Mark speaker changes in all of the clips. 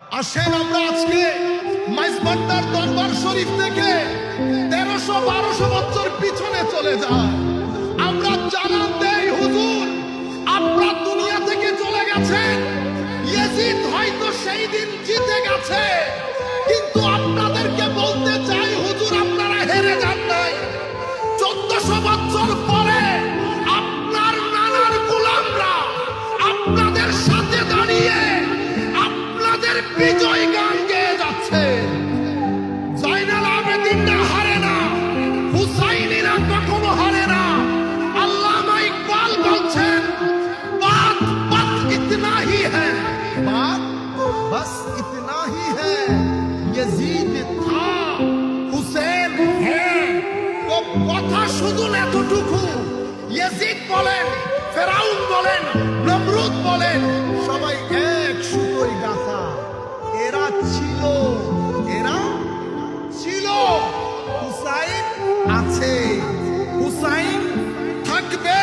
Speaker 1: আসেন আমরা আজকে মাইজবান্ডার দরবার শরীফ থেকে 1300-1200 বছর পিছনে চলে যাই। আমরা জানান দেই হুজুর আপনারা দুনিয়া থেকে চলে গেছেন, ইয়াজিদ হয়তো সেই দিন জিতে গেছে, কিন্তু আপনাদেরকে বলতে চাই হুজুর আপনারা হেরে যান নাই। 1400 বছর পরে আপনার নানার গোলামরা আপনাদের সাথে দাঁড়িয়ে আপনাদের বিজয় গান গেয়ে যাচ্ছে। জাইনাল আবেদিনরা হারে না, হুসাইনিরা কখনো হারে না। আল্লামা ইকবাল বলছেন বাত বাত ইতনা হি হ্যায়, বাত বাস ইতনা হি হ্যায়, ইয়াজিদ থা হুসেন হ্যায়। ও কথা শুধু এতটুকু। ইয়াজিদ বলেন, ফেরাউন বলেন, নমরুদ বলেন, সবাই এক সুতোয় গাঁথা। এরা ছিল, এরা ছিল, হুসাইন আছে, হুসাইন থাকবে।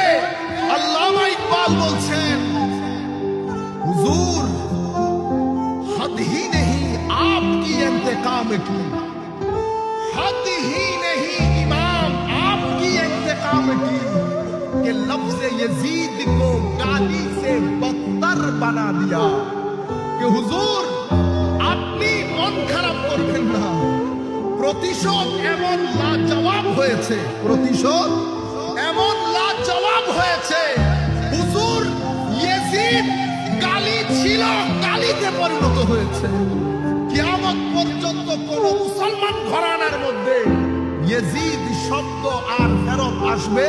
Speaker 1: আল্লামা ইকবাল বলছেন হুজুর हद ही नहीं आपकी इंतकाम की, हद ही नहीं इमाम आपकी इंतकाम की, कि लफ्ज़ यजीद को गाली से बदतर बना दिया। कि হুজুর আপনি মন খারাপ করবেন না, প্রতিশোধ এমন লাজবাব হয়েছে, প্রতিশোধ এমন লাজবাব হয়েছে। হুজুর ইয়াজিদ গালি ছিল, গালিতে পরিণত হয়েছে। কিয়ামত পর্যন্ত কোন মুসলমান ঘরানার মধ্যে ইয়াজিদ শব্দ আর ফেরত আসবে